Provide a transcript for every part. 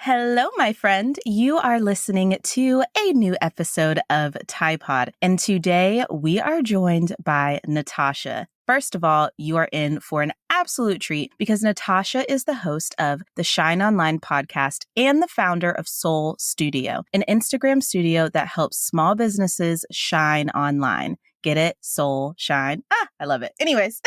Hello, my friend. You are listening to a new episode of Tide Pod, and today we are joined by Natasha. First of all, you are in for an absolute treat because Natasha is the host of the Shine Online podcast and the founder of Soul Studio, an Instagram studio that helps small businesses shine online. Get it? Soul, shine. I love it. Anyways,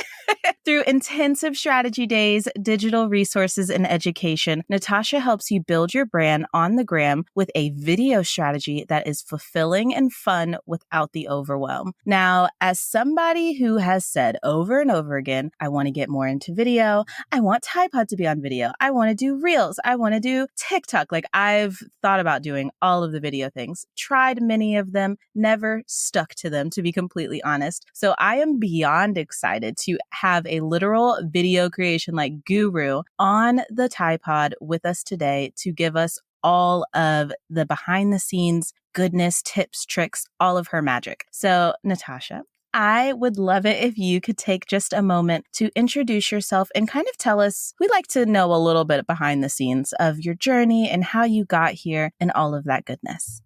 through intensive strategy days, digital resources, and education, Natasha helps you build your brand on the gram with a video strategy that is fulfilling and fun without the overwhelm. Now, as somebody who has said over and over again, I want to get more into video. I want Tide Pod to be on video. I want to do Reels. I want to do TikTok. Like, I've thought about doing all of the video things, tried many of them, never stuck to them, to be completely honest. So I am beyond excited to have a literal video creation like guru on the Tide Pod with us today to give us all of the behind the scenes goodness, tips, tricks, all of her magic. So Natasha, I would love it if you could take just a moment to introduce yourself and kind of tell us, we'd like to know a little bit behind the scenes of your journey and how you got here and all of that goodness.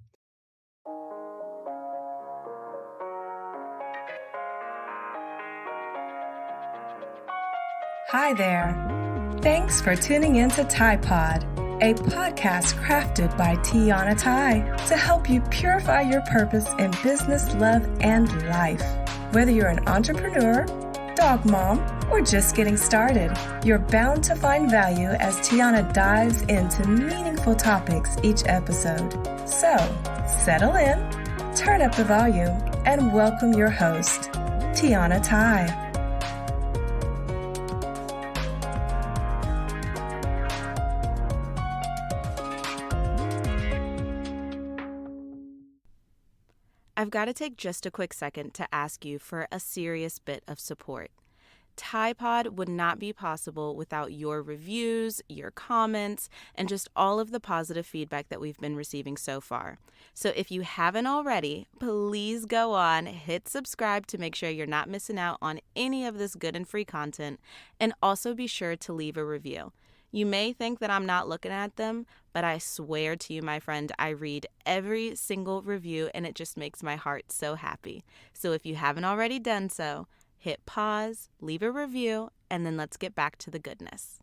Hi there. Thanks for tuning in to Tide Pod, a podcast crafted by Tiana Tai to help you purify your purpose in business, love, and life. Whether you're an entrepreneur, dog mom, or just getting started, you're bound to find value as Tiana dives into meaningful topics each episode. So, settle in, turn up the volume, and welcome your host, Tiana Tai. I've got to take just a quick second to ask you for a serious bit of support. Tide Pod would not be possible without your reviews, your comments, and just all of the positive feedback that we've been receiving so far. So if you haven't already, please go on, hit subscribe to make sure you're not missing out on any of this good and free content, and also be sure to leave a review. You may think that I'm not looking at them, but I swear to you, my friend, I read every single review and it just makes my heart so happy. So if you haven't already done so, hit pause, leave a review, and then let's get back to the goodness.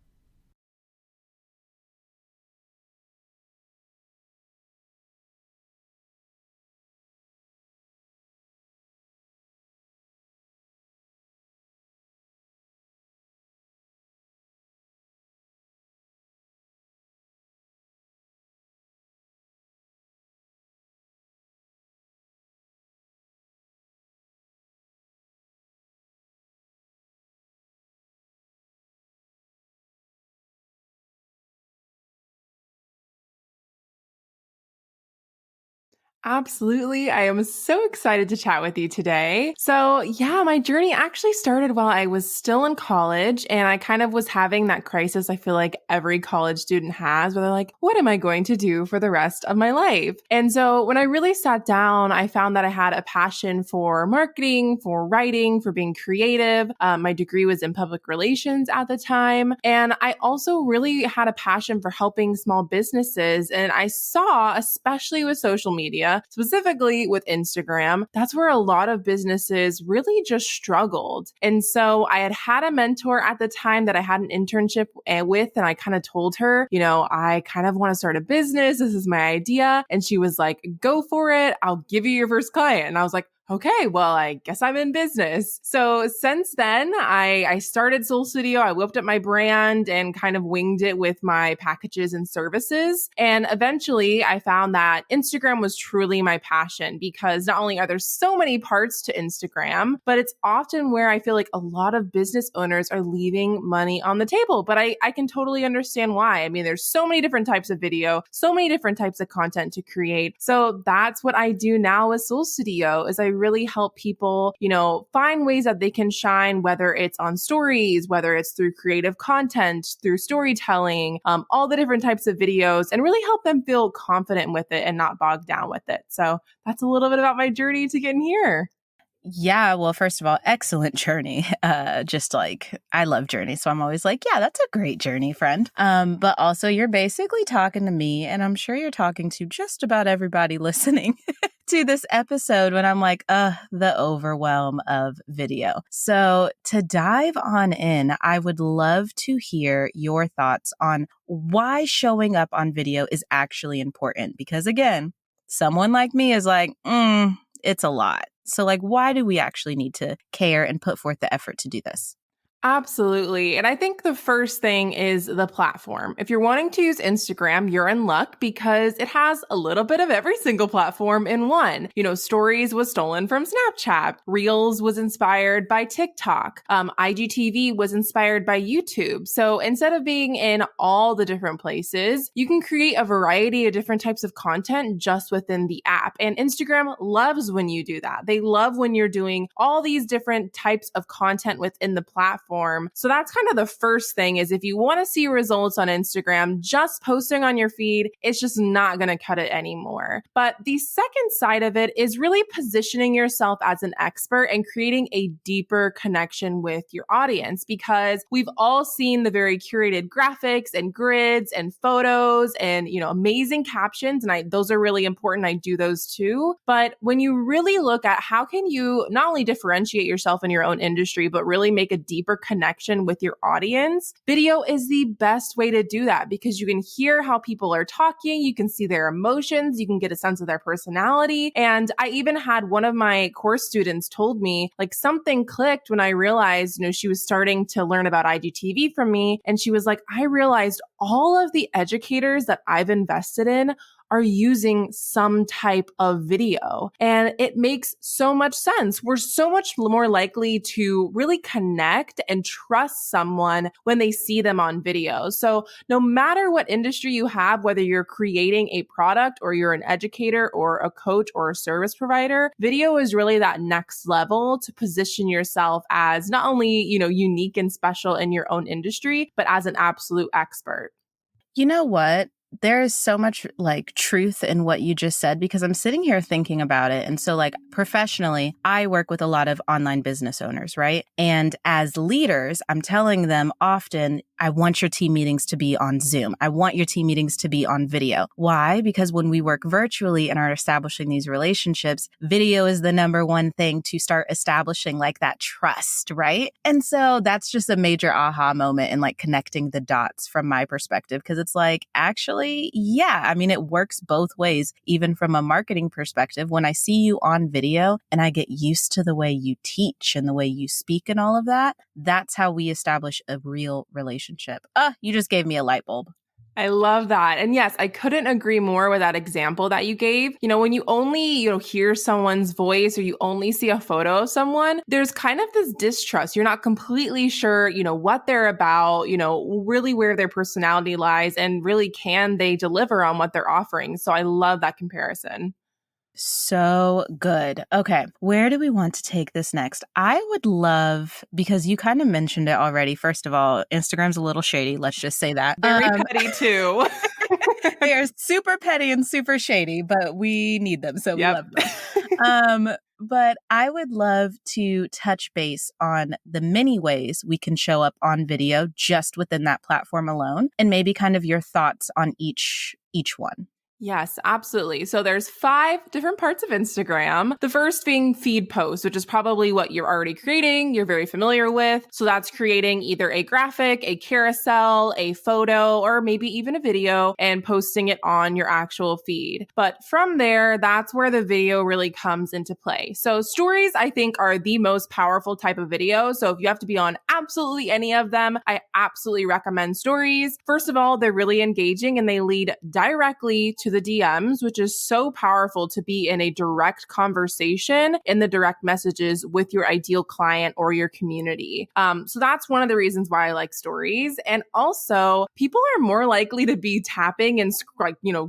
Absolutely. I am so excited to chat with you today. So yeah, my journey actually started while I was still in college and I kind of was having that crisis I feel like every college student has where they're like, what am I going to do for the rest of my life? And so when I really sat down, I found that I had a passion for marketing, for writing, for being creative. My degree was in public relations at the time. And I also really had a passion for helping small businesses. And I saw, especially with social media, specifically with Instagram, that's where a lot of businesses really just struggled. And so I had a mentor at the time that I had an internship with, and I kind of told her, I kind of want to start a business. This is my idea. And she was like, go for it. I'll give you your first client. And I was like, okay, well, I guess I'm in business. So since then, I started Soul Studio. I whipped up my brand and kind of winged it with my packages and services. And eventually I found that Instagram was truly my passion because not only are there so many parts to Instagram, but it's often where I feel like a lot of business owners are leaving money on the table. But I can totally understand why. I mean, there's so many different types of video, so many different types of content to create. So that's what I do now with Soul Studio is I really help people, find ways that they can shine, whether it's on stories, whether it's through creative content, through storytelling, all the different types of videos, and really help them feel confident with it and not bogged down with it. So that's a little bit about my journey to getting here. Yeah, well, first of all, excellent journey. Just like I love journeys, so I'm always like, yeah, that's a great journey, friend. But also you're basically talking to me, and I'm sure you're talking to just about everybody listening to this episode when I'm like, the overwhelm of video. So to dive on in, I would love to hear your thoughts on why showing up on video is actually important. Because again, someone like me is like, it's a lot. So, like, why do we actually need to care and put forth the effort to do this? Absolutely. And I think the first thing is the platform. If you're wanting to use Instagram, you're in luck because it has a little bit of every single platform in one. Stories was stolen from Snapchat. Reels was inspired by TikTok. IGTV was inspired by YouTube. So instead of being in all the different places, you can create a variety of different types of content just within the app. And Instagram loves when you do that. They love when you're doing all these different types of content within the platform. So that's kind of the first thing is if you want to see results on Instagram, just posting on your feed, it's just not going to cut it anymore. But the second side of it is really positioning yourself as an expert and creating a deeper connection with your audience because we've all seen the very curated graphics and grids and photos and, amazing captions. And those are really important. I do those too. But when you really look at how can you not only differentiate yourself in your own industry, but really make a deeper connection with your audience, video is the best way to do that because you can hear how people are talking, you can see their emotions, you can get a sense of their personality. And I even had one of my course students told me like something clicked when I realized, she was starting to learn about IGTV from me. And she was like, I realized all of the educators that I've invested in are using some type of video. And it makes so much sense. We're so much more likely to really connect and trust someone when they see them on video. So no matter what industry you have, whether you're creating a product or you're an educator or a coach or a service provider, video is really that next level to position yourself as not only, unique and special in your own industry, but as an absolute expert. You know what? There is so much like truth in what you just said because I'm sitting here thinking about it. And so like professionally, I work with a lot of online business owners, right? And as leaders, I'm telling them often, I want your team meetings to be on Zoom. I want your team meetings to be on video. Why? Because when we work virtually and are establishing these relationships, video is the number one thing to start establishing like that trust, right? And so that's just a major aha moment in like connecting the dots from my perspective because it's like, actually, yeah, I mean, it works both ways, even from a marketing perspective. When I see you on video and I get used to the way you teach and the way you speak and all of that, that's how we establish a real relationship. You just gave me a light bulb. I love that. And yes, I couldn't agree more with that example that you gave. When you only, hear someone's voice or you only see a photo of someone, there's kind of this distrust. You're not completely sure, what they're about, really where their personality lies and really can they deliver on what they're offering. So I love that comparison. So good. Okay. Where do we want to take this next? I would love, because you kind of mentioned it already. First of all, Instagram's a little shady. Let's just say that. Very petty too. They are super petty and super shady, but we need them. So we Yep. love them. But I would love to touch base on the many ways we can show up on video just within that platform alone and maybe kind of your thoughts on each one. Yes, absolutely. So there's 5 different parts of Instagram. The first being feed posts, which is probably what you're already creating, you're very familiar with. So that's creating either a graphic, a carousel, a photo, or maybe even a video and posting it on your actual feed. But from there, that's where the video really comes into play. So stories, I think, are the most powerful type of video. So if you have to be on absolutely any of them, I absolutely recommend stories. First of all, they're really engaging and they lead directly to the DMs, which is so powerful to be in a direct conversation in the direct messages with your ideal client or your community. So that's one of the reasons why I like stories. And also, people are more likely to be tapping and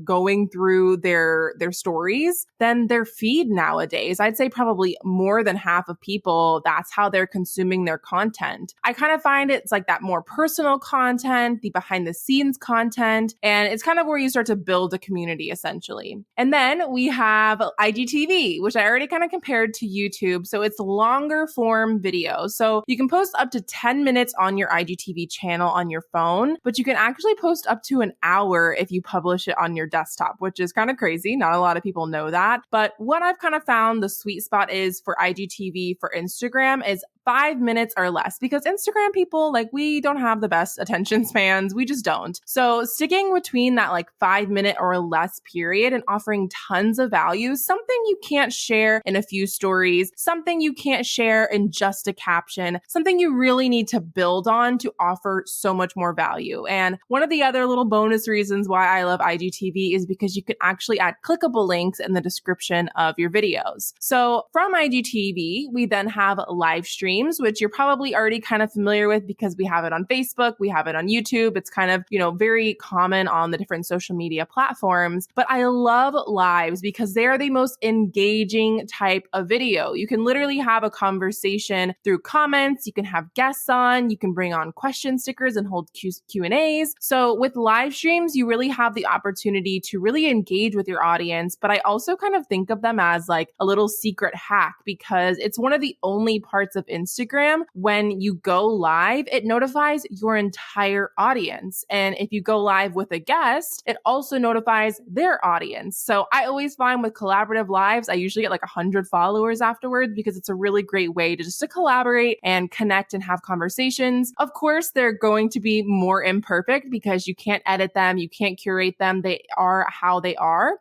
going through their stories than their feed nowadays. I'd say probably more than half of people, that's how they're consuming their content. I kind of find it's like that more personal content, the behind the scenes content, and it's kind of where you start to build a community opportunity essentially. And then we have IGTV, which I already kind of compared to YouTube. So it's longer form video. So you can post up to 10 minutes on your IGTV channel on your phone, but you can actually post up to an hour if you publish it on your desktop, which is kind of crazy. Not a lot of people know that. But what I've kind of found the sweet spot is for IGTV for Instagram is 5 minutes or less, because Instagram people, like, we don't have the best attention spans. We just don't. So sticking between that like 5 minute or less period and offering tons of value, something you can't share in a few stories, something you can't share in just a caption, something you really need to build on to offer so much more value. And one of the other little bonus reasons why I love IGTV is because you can actually add clickable links in the description of your videos. So from IGTV, we then have live streams, which you're probably already kind of familiar with because we have it on Facebook, we have it on YouTube. It's kind of, very common on the different social media platforms. But I love lives because they are the most engaging type of video. You can literally have a conversation through comments. You can have guests on. You can bring on question stickers and hold Q&As. So with live streams, you really have the opportunity to really engage with your audience. But I also kind of think of them as like a little secret hack because it's one of the only parts of Instagram when you go live, it notifies your entire audience. And if you go live with a guest, it also notifies their audience. So I always find with collaborative lives, I usually get like 100 followers afterwards because it's a really great way to collaborate and connect and have conversations. Of course, they're going to be more imperfect because you can't edit them, you can't curate them. They are how they are.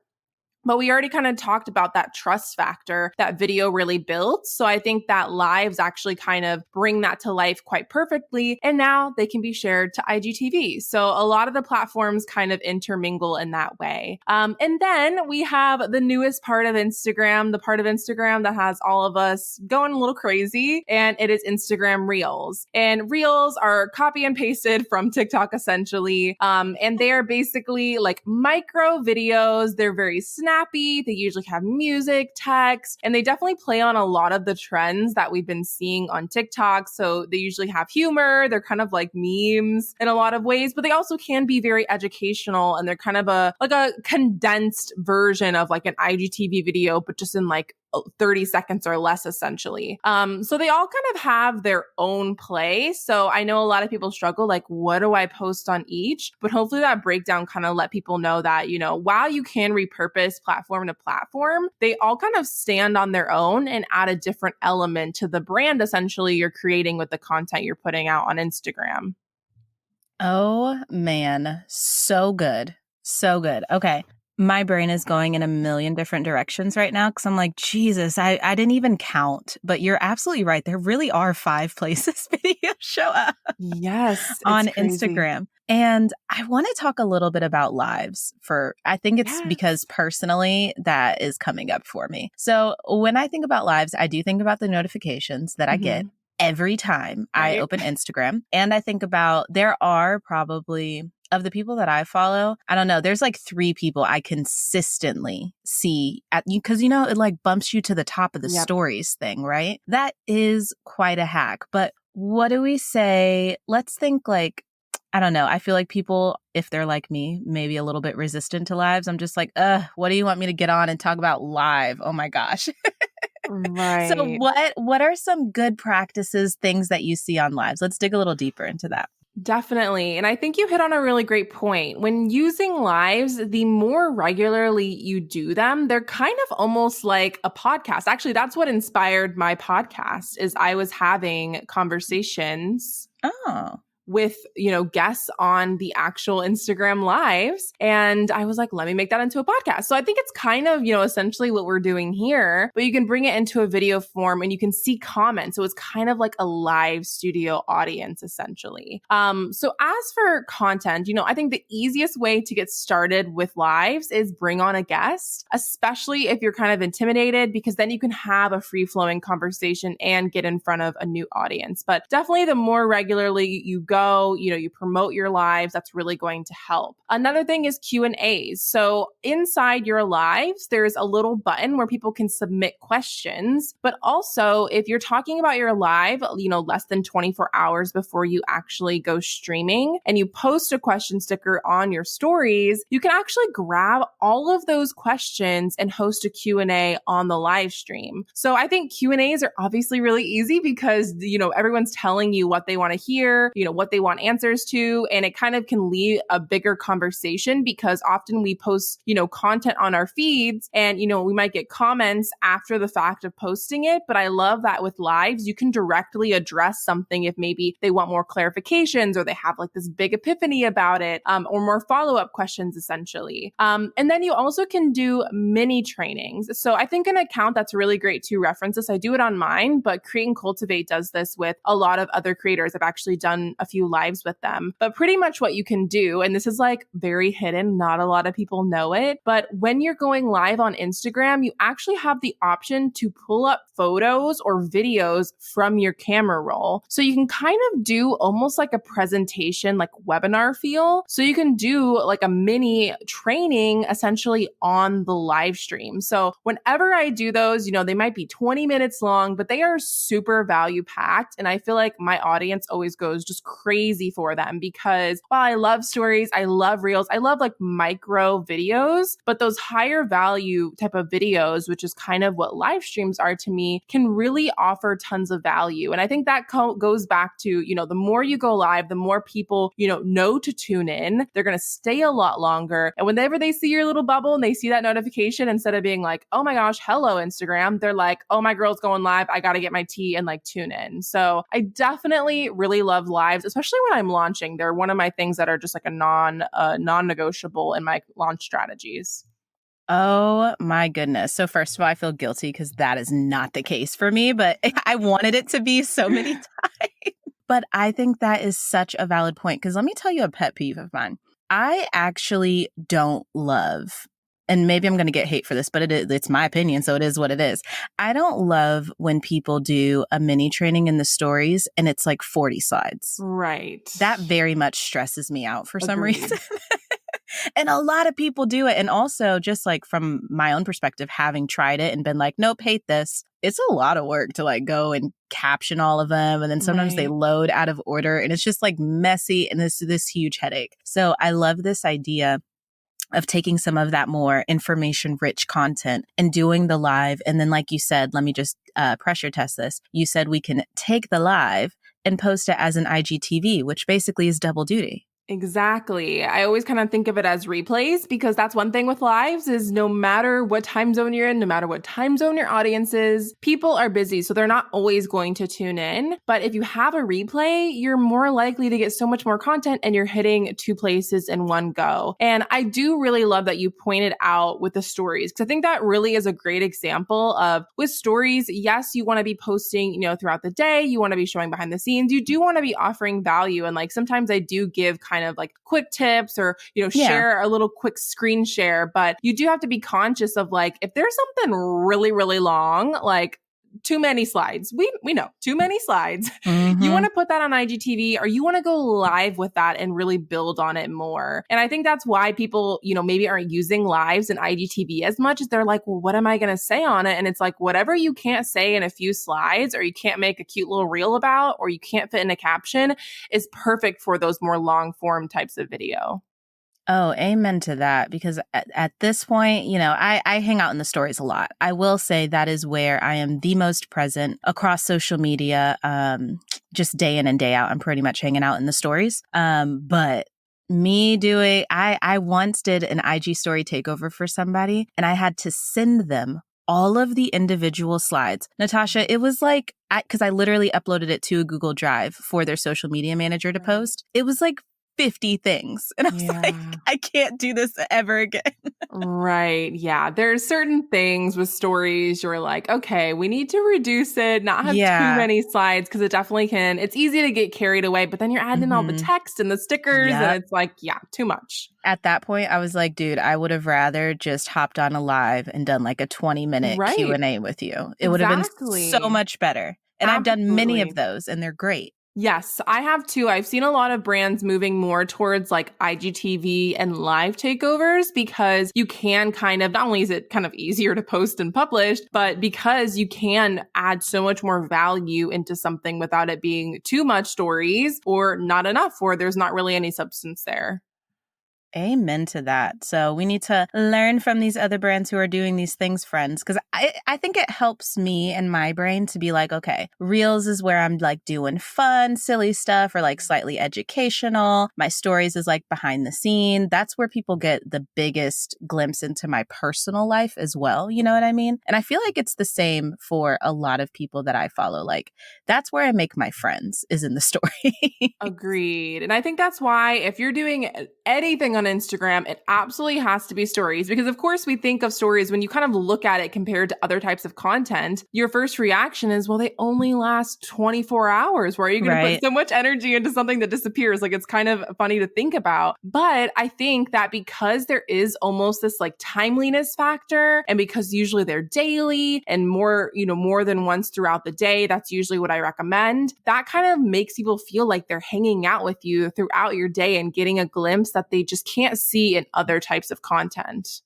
But we already kind of talked about that trust factor that video really builds. So I think that lives actually kind of bring that to life quite perfectly. And now they can be shared to IGTV. So a lot of the platforms kind of intermingle in that way. And then we have the newest part of Instagram, the part of Instagram that has all of us going a little crazy, and it is Instagram Reels. And Reels are copy and pasted from TikTok essentially. And they are basically like micro videos. They're very snappy. They usually have music, text, and they definitely play on a lot of the trends that we've been seeing on TikTok. So they usually have humor. They're kind of like memes in a lot of ways, but they also can be very educational, and they're kind of a condensed version of like an IGTV video, but just in like 30 seconds or less, essentially. So they all kind of have their own play. So I know a lot of people struggle, like, what do I post on each? But hopefully that breakdown kind of let people know that, while you can repurpose platform to platform, they all kind of stand on their own and add a different element to the brand, essentially, you're creating with the content you're putting out on Instagram. Oh, man. So good. So good. Okay. My brain is going in a million different directions right now because I'm like, Jesus, I didn't even count. But you're absolutely right. There really are 5 places videos show up. Yes, on crazy. Instagram. And I want to talk a little bit about lives I think it's Yes. because personally that is coming up for me. So when I think about lives, I do think about the notifications that I get every time I open Instagram. And I think about there are probably, of the people that I follow, I don't know, there's like 3 people I consistently see at you because, it like bumps you to the top of the stories thing, right? That is quite a hack. But what do we say? Let's think like, I don't know. I feel like people, if they're like me, maybe a little bit resistant to lives. I'm just like, what do you want me to get on and talk about live? Oh my gosh. Right. So what are some good practices, things that you see on lives? Let's dig a little deeper into that. Definitely. And I think you hit on a really great point. When using lives, the more regularly you do them, they're kind of almost like a podcast. Actually, that's what inspired my podcast is I was having conversations with, guests on the actual Instagram lives. And I was like, let me make that into a podcast. So I think it's kind of, essentially what we're doing here, but you can bring it into a video form and you can see comments. So it's kind of like a live studio audience, essentially. So as for content, I think the easiest way to get started with lives is bring on a guest, especially if you're kind of intimidated, because then you can have a free flowing conversation and get in front of a new audience. But definitely the more regularly you go, go, you promote your lives, that's really going to help. Another thing is Q&As. So inside your lives, there's a little button where people can submit questions. But also, if you're talking about your live, less than 24 hours before you actually go streaming and you post a question sticker on your stories, you can actually grab all of those questions and host a Q&A on the live stream. So I think Q&As are obviously really easy because, everyone's telling you what they want to hear, what they want answers to, and it kind of can lead a bigger conversation because often we post, content on our feeds and, we might get comments after the fact of posting it. But I love that with lives, you can directly address something if maybe they want more clarifications or they have like this big epiphany about it, or more follow-up questions essentially. And then you also can do mini trainings. So I think an account that's really great to reference this, I do it on mine, but Create and Cultivate does this with a lot of other creators. I've actually done a few lives with them. But pretty much what you can do, and this is like very hidden, not a lot of people know it, but when you're going live on Instagram, you actually have the option to pull up photos or videos from your camera roll. So you can kind of do almost like a presentation, like webinar feel. So you can do like a mini training essentially on the live stream. So whenever I do those, they might be 20 minutes long, but they are super value packed. And I feel like my audience always goes just crazy for them because while I love stories, I love reels, I love like micro videos, but those higher value type of videos, which is kind of what live streams are to me, can really offer tons of value. And I think that goes back to, the more you go live, the more people, know to tune in. They're going to stay a lot longer. And whenever they see your little bubble and they see that notification, instead of being like, oh my gosh, hello, Instagram, they're like, oh, my girl's going live. I got to get my tea and like tune in. So I definitely really love lives, especially when I'm launching. They're one of my things that are just like a non-negotiable in my launch strategies. Oh my goodness. So first of all, I feel guilty because that is not the case for me, but I wanted it to be so many times. But I think that is such a valid point because let me tell you a pet peeve of mine. I actually don't love, and maybe I'm going to get hate for this, but it's my opinion, so it is what it is. I don't love when people do a mini training in the stories and it's like 40 slides. Right. That very much stresses me out for some Agreed. reason. And a lot of people do it. And also just like from my own perspective, having tried it and been like, nope, hate this. It's a lot of work to like go and caption all of them. And then sometimes they load out of order and it's just like messy and this huge headache. So I love this idea of taking some of that more information rich content and doing the live. And then like you said, let me just pressure test this. You said we can take the live and post it as an IGTV, which basically is double duty. Exactly. I always kind of think of it as replays because that's one thing with lives is no matter what time zone you're in, no matter what time zone your audience is, people are busy. So they're not always going to tune in. But if you have a replay, you're more likely to get so much more content and you're hitting two places in one go. And I do really love that you pointed out with the stories because I think that really is a great example of with stories. Yes, you want to be posting, throughout the day. You want to be showing behind the scenes. You do want to be offering value. And like sometimes I do give kind of like quick tips or, share a little quick screen share. But you do have to be conscious of like, if there's something really, really long, like too many slides, we know too many slides. Mm-hmm. You want to put that on IGTV or you want to go live with that and really build on it more. And I think that's why people, maybe aren't using lives and IGTV as much as they're like, well, what am I going to say on it? And it's like, whatever you can't say in a few slides or you can't make a cute little reel about, or you can't fit in a caption is perfect for those more long form types of video. Oh, amen to that. Because at this point, I hang out in the stories a lot. I will say that is where I am the most present across social media, just day in and day out. I'm pretty much hanging out in the stories. But me doing, I once did an IG story takeover for somebody and I had to send them all of the individual slides. Natasha, it was like, because I literally uploaded it to a Google Drive for their social media manager to post. It was like 50 things. And I was like, I can't do this ever again. Right. Yeah. There's certain things with stories you're like, okay, we need to reduce it, not have too many slides because it definitely can. It's easy to get carried away, but then you're adding in all the text and the stickers and it's like, too much. At that point, I was like, dude, I would have rather just hopped on a live and done like a 20-minute Q&A with you. It would have been so much better. And I've done many of those and they're great. Yes, I have too. I've seen a lot of brands moving more towards like IGTV and live takeovers because you can kind of, not only is it kind of easier to post and publish, but because you can add so much more value into something without it being too much stories or not enough, or there's not really any substance there. Amen to that. So we need to learn from these other brands who are doing these things, friends, because I think it helps me and my brain to be like, okay, Reels is where I'm like doing fun, silly stuff or like slightly educational. My stories is like behind the scene. That's where people get the biggest glimpse into my personal life as well. You know what I mean? And I feel like it's the same for a lot of people that I follow. Like that's where I make my friends is in the story. Agreed. And I think that's why if you're doing anything on Instagram, it absolutely has to be stories because, of course, we think of stories when you kind of look at it compared to other types of content. Your first reaction is, well, they only last 24 hours. Why are you going to put so much energy into something that disappears? Like, it's kind of funny to think about. But I think that because there is almost this like timeliness factor, and because usually they're daily and more, more than once throughout the day, that's usually what I recommend. That kind of makes people feel like they're hanging out with you throughout your day and getting a glimpse that they just can't see in other types of content.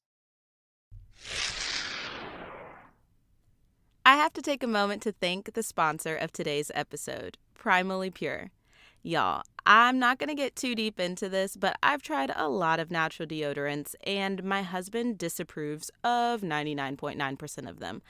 I have to take a moment to thank the sponsor of today's episode, Primally Pure. Y'all, I'm not going to get too deep into this, but I've tried a lot of natural deodorants, and my husband disapproves of 99.9% of them.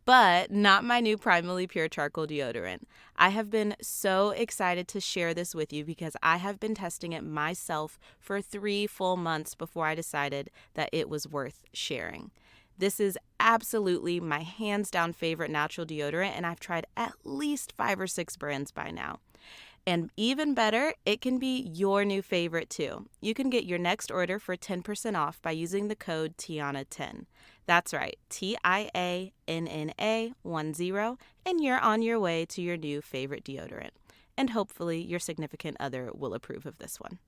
But not my new Primally Pure Charcoal Deodorant. I have been so excited to share this with you because I have been testing it myself for 3 full months before I decided that it was worth sharing. This is absolutely my hands down favorite natural deodorant, and I've tried at least 5 or 6 brands by now. And even better, it can be your new favorite too. You can get your next order for 10% off by using the code Tiana10. That's right, TIANNA10, and you're on your way to your new favorite deodorant. And hopefully your significant other will approve of this one.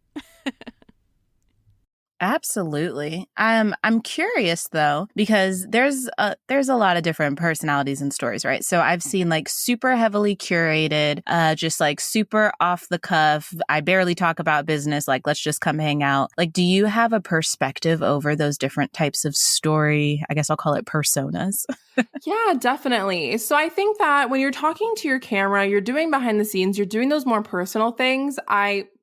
Absolutely. I'm curious though, because there's a lot of different personalities and stories, right? So I've seen like super heavily curated, just like super off the cuff. I barely talk about business. Like, let's just come hang out. Like, do you have a perspective over those different types of story? I guess I'll call it personas. Yeah, definitely. So I think that when you're talking to your camera, you're doing behind the scenes, you're doing those more personal things.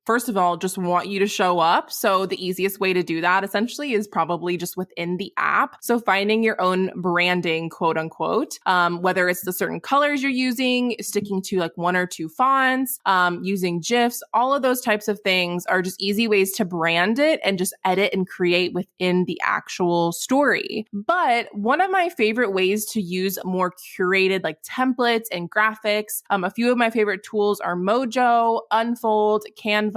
First of all, just want you to show up. So the easiest way to do that essentially is probably just within the app. So finding your own branding, quote unquote, whether it's the certain colors you're using, sticking to like 1 or 2 fonts, using GIFs, all of those types of things are just easy ways to brand it and just edit and create within the actual story. But one of my favorite ways to use more curated like templates and graphics, a few of my favorite tools are Mojo, Unfold, Canva,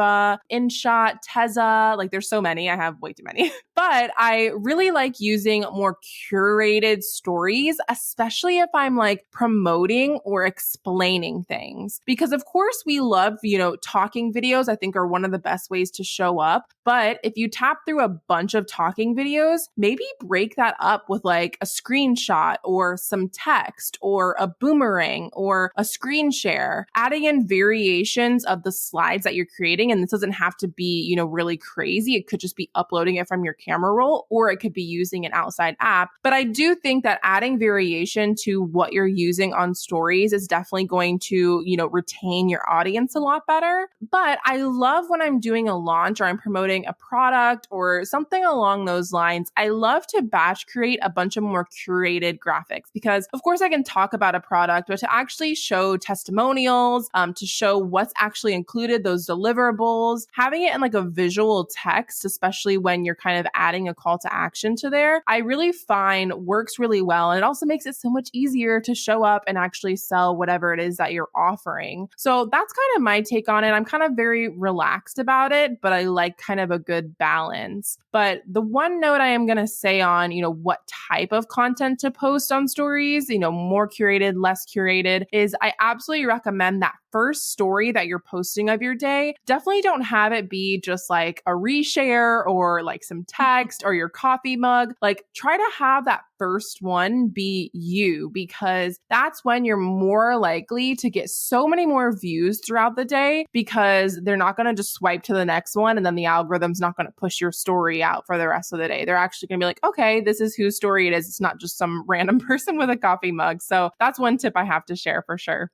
InShot, Tezza. Like there's so many. I have way too many. But I really like using more curated stories, especially if I'm like promoting or explaining things. Because of course we love, talking videos, I think are one of the best ways to show up. But if you tap through a bunch of talking videos, maybe break that up with like a screenshot or some text or a boomerang or a screen share, adding in variations of the slides that you're creating. And this doesn't have to be, really crazy. It could just be uploading it from your camera roll, or it could be using an outside app. But I do think that adding variation to what you're using on stories is definitely going to, retain your audience a lot better. But I love when I'm doing a launch or I'm promoting a product or something along those lines, I love to batch create a bunch of more curated graphics because of course I can talk about a product, but to actually show testimonials, to show what's actually included, those deliverables, having it in like a visual text, especially when you're kind of adding a call to action to there, I really find works really well. And it also makes it so much easier to show up and actually sell whatever it is that you're offering. So that's kind of my take on it. I'm kind of very relaxed about it, but I like kind of a good balance. But the one note I am going to say on, what type of content to post on stories, more curated, less curated, is I absolutely recommend that first story that you're posting of your day. Definitely don't have it be just like a reshare or like some text or your coffee mug. Like try to have that first one be you, because that's when you're more likely to get so many more views throughout the day, because they're not going to just swipe to the next one and then the algorithm's not going to push your story out for the rest of the day. They're actually going to be like, okay, this is whose story it is. It's not just some random person with a coffee mug. So that's one tip I have to share for sure.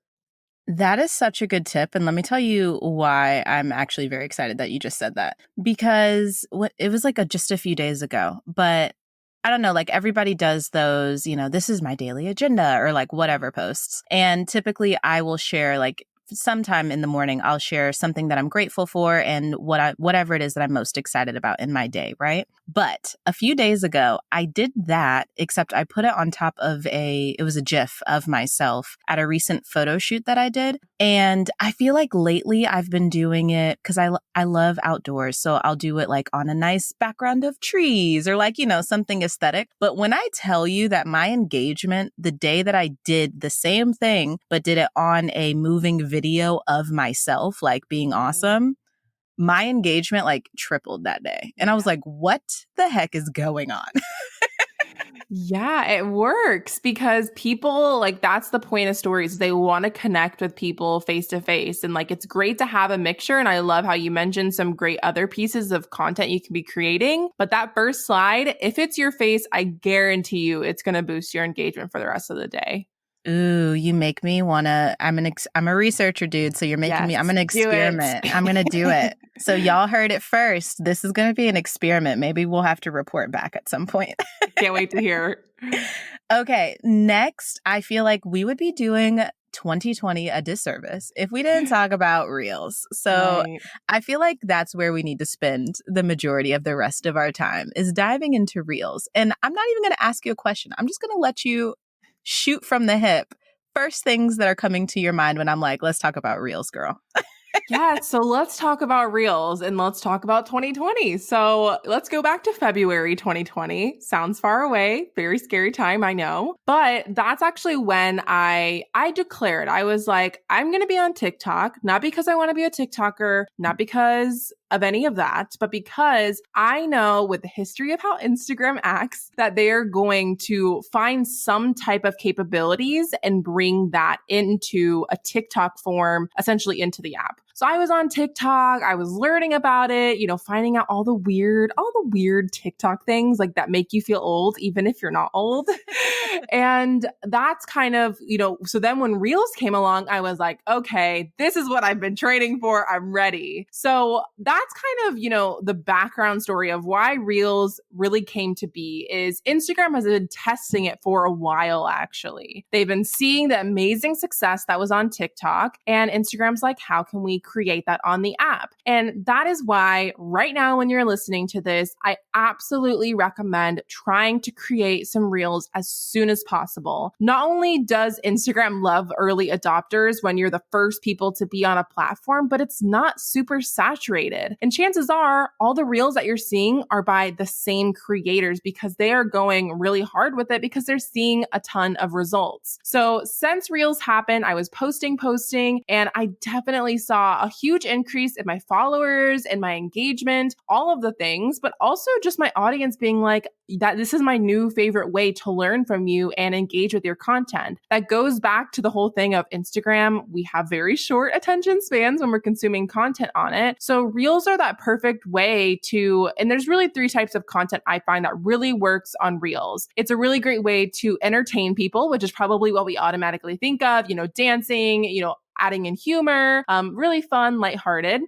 That is such a good tip. And let me tell you why I'm actually very excited that you just said that. Because it was like just a few days ago, but I don't know, like everybody does those, this is my daily agenda or like whatever posts. And typically I will share like sometime in the morning, I'll share something that I'm grateful for and whatever it is that I'm most excited about in my day, right? But a few days ago, I did that, except I put it on top of it was a GIF of myself at a recent photo shoot that I did. And I feel like lately I've been doing it because I love outdoors. So I'll do it like on a nice background of trees or like, something aesthetic. But when I tell you that my engagement, the day that I did the same thing, but did it on a moving video of myself, like being awesome, my engagement like tripled that day. And I was like, what the heck is going on? Yeah, it works because people like that's the point of stories. They want to connect with people face to face. And like it's great to have a mixture. And I love how you mentioned some great other pieces of content you can be creating. But that first slide, if it's your face, I guarantee you it's going to boost your engagement for the rest of the day. Ooh, you make me want to, I'm a researcher, dude. So you're making me, I'm going to experiment. I'm going to do it. So y'all heard it first. This is going to be an experiment. Maybe we'll have to report back at some point. Can't wait to hear. Okay. Next, I feel like we would be doing 2020 a disservice if we didn't talk about Reels. So right. I feel like that's where we need to spend the majority of the rest of our time is diving into Reels. And I'm not even going to ask you a question. I'm just going to let you shoot from the hip. First things that are coming to your mind when I'm like, let's talk about Reels, girl. Yeah, so let's talk about Reels and let's talk about 2020. So let's go back to February 2020. Sounds far away. Very scary time, I know. But that's actually when I declared, I was like, I'm going to be on TikTok, not because I want to be a TikToker, not because of any of that, but because I know with the history of how Instagram acts that they are going to find some type of capabilities and bring that into a TikTok form, essentially into the app. So I was on TikTok, I was learning about it, finding out all the weird TikTok things like that make you feel old, even if you're not old. And that's kind of, so then when Reels came along, I was like, okay, this is what I've been training for. I'm ready. So that's kind of, the background story of why Reels really came to be is Instagram has been testing it for a while, actually. They've been seeing the amazing success that was on TikTok, and Instagram's like, how can we create that on the app? And that is why right now, when you're listening to this, I absolutely recommend trying to create some Reels as soon as possible. Not only does Instagram love early adopters when you're the first people to be on a platform, but it's not super saturated. And chances are all the Reels that you're seeing are by the same creators because they are going really hard with it because they're seeing a ton of results. So since Reels happened, I was posting, and I definitely saw a huge increase in my followers and my engagement, all of the things, but also just my audience being like, that this is my new favorite way to learn from you and engage with your content. That goes back to the whole thing of Instagram. We have very short attention spans when we're consuming content on it. So Reels are that perfect way and there's really 3 types of content I find that really works on Reels. It's a really great way to entertain people, which is probably what we automatically think of, dancing, adding in humor, really fun, lighthearted.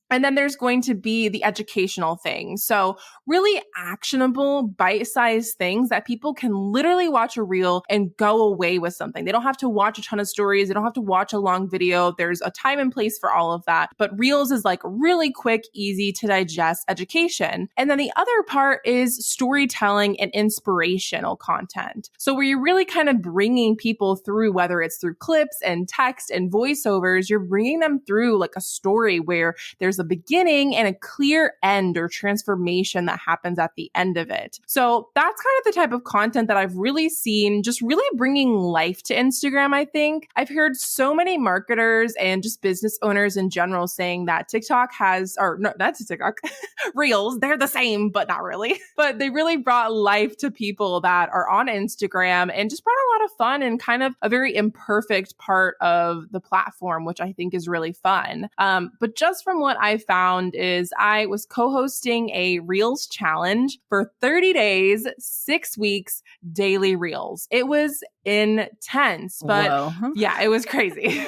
And then there's going to be the educational thing. So really actionable, bite-sized things that people can literally watch a reel and go away with something. They don't have to watch a ton of stories. They don't have to watch a long video. There's a time and place for all of that. But Reels is like really quick, easy to digest education. And then the other part is storytelling and inspirational content. So where you're really kind of bringing people through, whether it's through clips and text and voiceovers, you're bringing them through like a story where there's there's a beginning and a clear end or transformation that happens at the end of it. So that's kind of the type of content that I've really seen just really bringing life to Instagram, I think. I've heard so many marketers and just business owners in general saying that TikTok has, or no, that's TikTok, Reels, they're the same, but not really. But they really brought life to people that are on Instagram and just brought a lot of fun and kind of a very imperfect part of the platform, which I think is really fun. But just from what I found is I was co-hosting a Reels challenge for 30 days, 6 weeks, daily Reels. It was intense, but Whoa. yeah, it was crazy.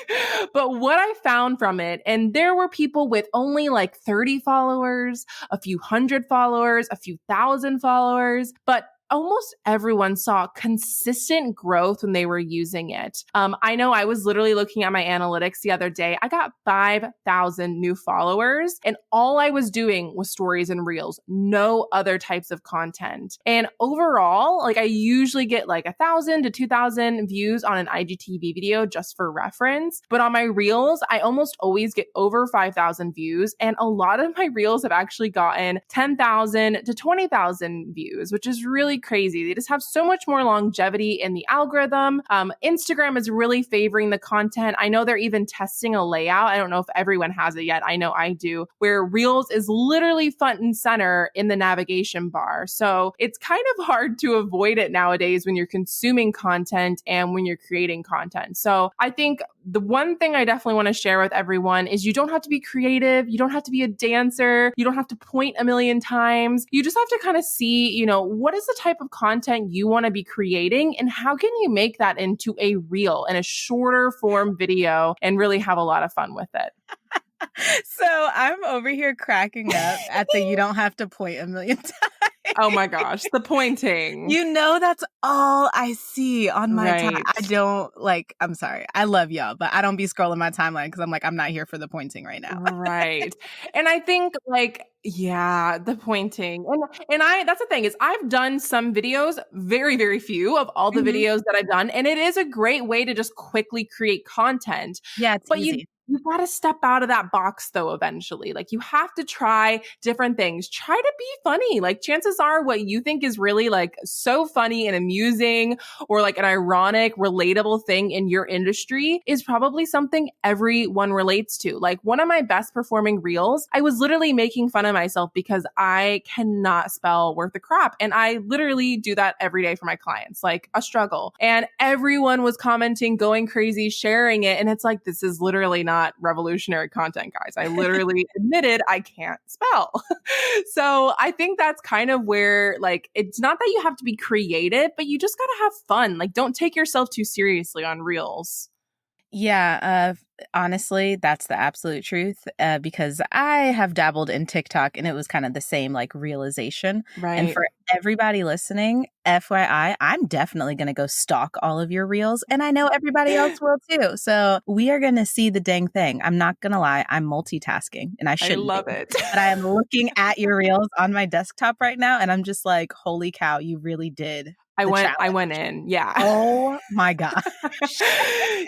But what I found from it, and there were people with only like 30 followers, a few hundred followers, a few thousand followers, but almost everyone saw consistent growth when they were using it. I know I was literally looking at my analytics the other day. I got 5,000 new followers, and all I was doing was stories and reels, no other types of content. And overall, like I usually get like 1,000 to 2,000 views on an IGTV video just for reference. But on my reels, I almost always get over 5,000 views. And a lot of my reels have actually gotten 10,000 to 20,000 views, which is really crazy. They just have so much more longevity in the algorithm. Instagram is really favoring the content. I know they're even testing a layout. I don't know if everyone has it yet. I know I do, where Reels is literally front and center in the navigation bar. So it's kind of hard to avoid it nowadays when you're consuming content and when you're creating content. So I think the one thing I definitely want to share with everyone is you don't have to be creative. You don't have to be a dancer. You don't have to point a million times. You just have to kind of see, what is the type of content you want to be creating and how can you make that into a reel and a shorter form video and really have a lot of fun with it. So I'm over here cracking up at the you don't have to point a million times. Oh my gosh, the pointing. That's all I see on my time. Right. I don't I'm sorry. I love y'all, but I don't be scrolling my timeline because I'm like, I'm not here for the pointing right now. Right. And I think yeah, the pointing. And that's the thing is I've done some videos, very, very few of all the videos that I've done. And it is a great way to just quickly create content. Yeah, it's But easy. You got to step out of that box though, eventually. Like you have to try different things. Try to be funny. Like chances are what you think is really like so funny and amusing or like an ironic, relatable thing in your industry is probably something everyone relates to. Like one of my best performing reels, I was literally making fun of myself because I cannot spell worth the crap. And I literally do that every day for my clients, like a struggle. And everyone was commenting, going crazy, sharing it. And it's like, this is literally not revolutionary content, guys. I literally admitted I can't spell. So I think that's kind of where it's not that you have to be creative, but you just got to have fun. Like don't take yourself too seriously on reels. Yeah, honestly, that's the absolute truth because I have dabbled in TikTok and it was kind of the same realization. Right. And for everybody listening, FYI, I'm definitely going to go stalk all of your reels and I know everybody else will too. So we are going to see the dang thing. I'm not going to lie. I'm multitasking and I shouldn't love be. it. But I am looking at your reels on my desktop right now and I'm just like, holy cow, you really did. I went in. Yeah. Oh my God.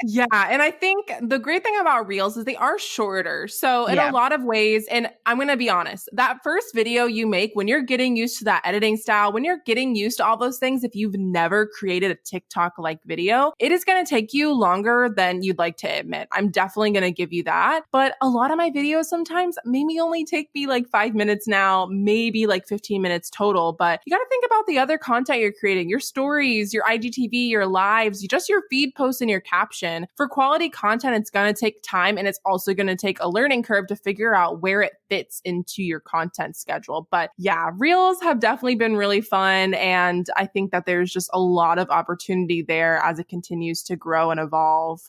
Yeah. And I think the great thing about reels is they are shorter. So in a lot of ways, and I'm going to be honest, that first video you make when you're getting used to that editing style, when you're getting used to all those things, if you've never created a TikTok like video, it is going to take you longer than you'd like to admit. I'm definitely going to give you that. But a lot of my videos sometimes maybe only take me 5 minutes now, maybe 15 minutes total. But you got to think about the other content you're creating, your stories, your IGTV, your lives, just your feed posts and your caption. For quality content, it's going to take time and it's also going to take a learning curve to figure out where it fits into your content schedule. But yeah, reels have definitely been really fun. And I think that there's just a lot of opportunity there as it continues to grow and evolve.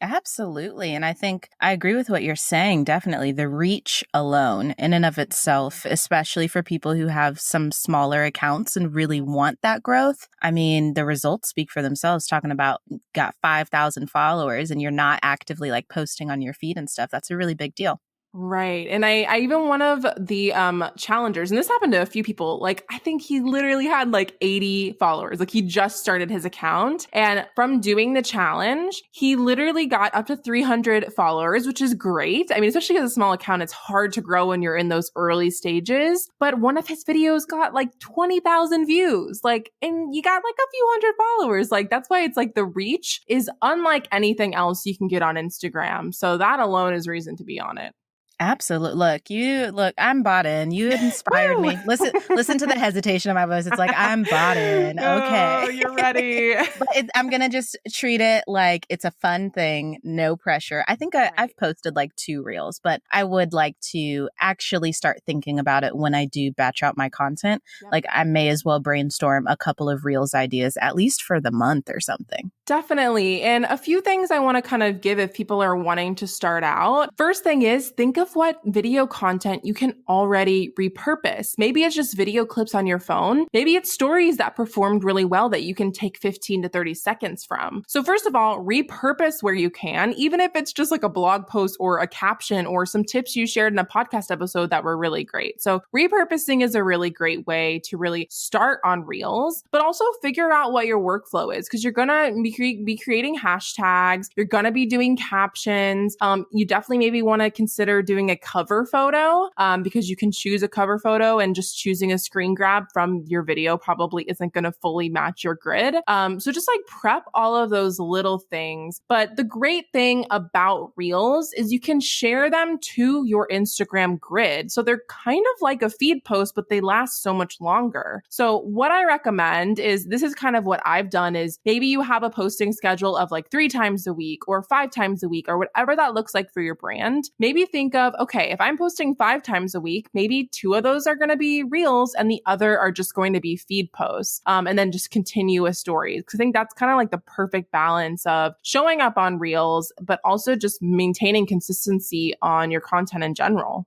Absolutely. And I think I agree with what you're saying. Definitely. The reach alone in and of itself, especially for people who have some smaller accounts and really want that growth. I mean, the results speak for themselves, talking about got 5,000 followers and you're not actively posting on your feed and stuff. That's a really big deal. Right. And I even one of the challengers, and this happened to a few people, like I think he literally had like 80 followers. Like he just started his account. And from doing the challenge, he literally got up to 300 followers, which is great. I mean, especially as a small account, it's hard to grow when you're in those early stages. But one of his videos got like 20,000 views. Like, and you got like a few hundred followers. Like that's why it's like the reach is unlike anything else you can get on Instagram. So that alone is reason to be on it. Absolutely. Look, I'm bought in. You had inspired me. Listen to the hesitation of my voice. It's like, I'm bought in. Okay. Oh, you're ready. But I'm going to just treat it like it's a fun thing. No pressure. I think I've posted like 2 reels, but I would like to actually start thinking about it when I do batch out my content. Yep. Like I may as well brainstorm a couple of reels ideas, at least for the month or something. Definitely. And a few things I want to kind of give if people are wanting to start out. First thing is think of what video content you can already repurpose. Maybe it's just video clips on your phone. Maybe it's stories that performed really well that you can take 15 to 30 seconds from. So first of all, repurpose where you can, even if it's just like a blog post or a caption or some tips you shared in a podcast episode that were really great. So repurposing is a really great way to really start on Reels, but also figure out what your workflow is because you're going to be creating hashtags. You're going to be doing captions. You definitely maybe want to consider doing a cover photo because you can choose a cover photo and just choosing a screen grab from your video probably isn't going to fully match your grid. So just like prep all of those little things. But the great thing about Reels is you can share them to your Instagram grid. So they're kind of like a feed post, but they last so much longer. So what I recommend is this is kind of what I've done is maybe you have a posting schedule of like 3 times a week or 5 times a week or whatever that looks like for your brand. Maybe think of, okay, if I'm posting 5 times a week, maybe 2 of those are going to be reels and the other are just going to be feed posts. And then just continuous stories. Because I think that's kind of like the perfect balance of showing up on reels, but also just maintaining consistency on your content in general.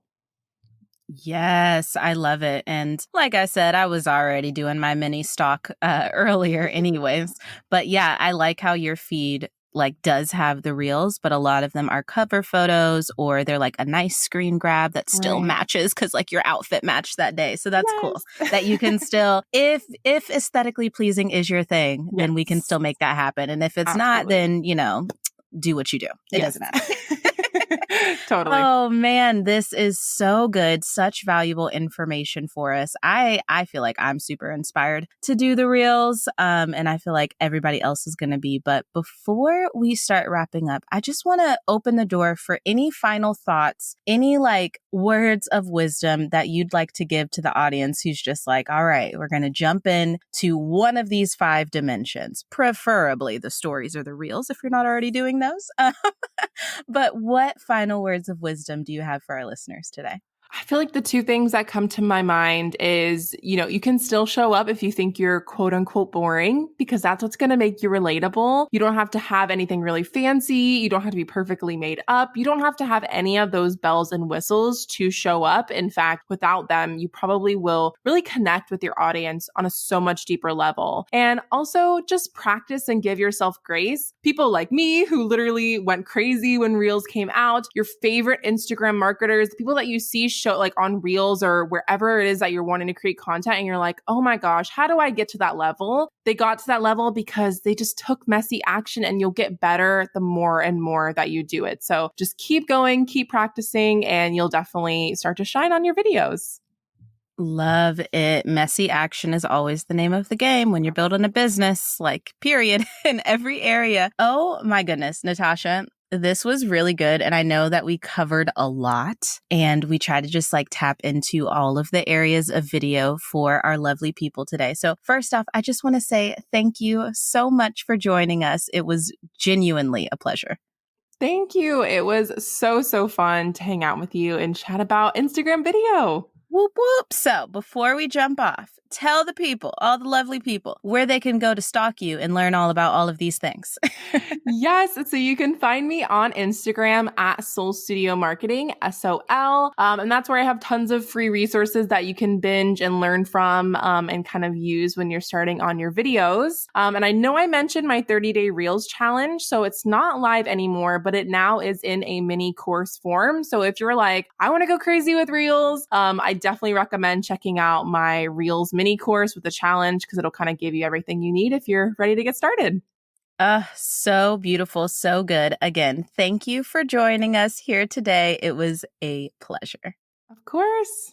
Yes, I love it. And like I said, I was already doing my mini stock earlier anyways. But yeah, I like how your feed like does have the reels, but a lot of them are cover photos or they're like a nice screen grab that still matches because like your outfit matched that day. So that's cool that you can still, if aesthetically pleasing is your thing, then we can still make that happen. And if it's not, then, you know, do what you do. It doesn't matter. Totally. Oh man, this is so good. Such valuable information for us. I feel like I'm super inspired to do the reels. And I feel like everybody else is going to be. But before we start wrapping up, I just want to open the door for any final thoughts, any like words of wisdom that you'd like to give to the audience who's just like, all right, we're going to jump in to one of these 5 dimensions, preferably the stories or the reels if you're not already doing those. But what final words of wisdom do you have for our listeners today? I feel like the 2 things that come to my mind is, you know, you can still show up if you think you're quote unquote boring, because that's what's going to make you relatable. You don't have to have anything really fancy. You don't have to be perfectly made up. You don't have to have any of those bells and whistles to show up. In fact, without them, you probably will really connect with your audience on a so much deeper level. And also just practice and give yourself grace. People like me who literally went crazy when Reels came out, your favorite Instagram marketers, the people that you see show like on Reels or wherever it is that you're wanting to create content and you're like, oh my gosh, how do I get to that level? They got to that level because they just took messy action, and you'll get better the more and more that you do it. So just keep going, keep practicing, and you'll definitely start to shine on your videos. Love it. Messy action is always the name of the game when you're building a business, like period, in every area. Oh my goodness, Natasha. This was really good. And I know that we covered a lot and we tried to just like tap into all of the areas of video for our lovely people today. So first off, I just want to say thank you so much for joining us. It was genuinely a pleasure. Thank you. It was so fun to hang out with you and chat about Instagram video. Whoop, whoop. So before we jump off, tell the people, all the lovely people, where they can go to stalk you and learn all about all of these things. Yes. So you can find me on Instagram at Soul Studio Marketing, SOL. And that's where I have tons of free resources that you can binge and learn from and kind of use when you're starting on your videos. And I know I mentioned my 30-day Reels challenge. So it's not live anymore, but it now is in a mini course form. So if you're like, I want to go crazy with Reels, I definitely recommend checking out my Reels mini course with the challenge because it'll kind of give you everything you need if you're ready to get started. So beautiful. So good. Again, thank you for joining us here today. It was a pleasure. Of course.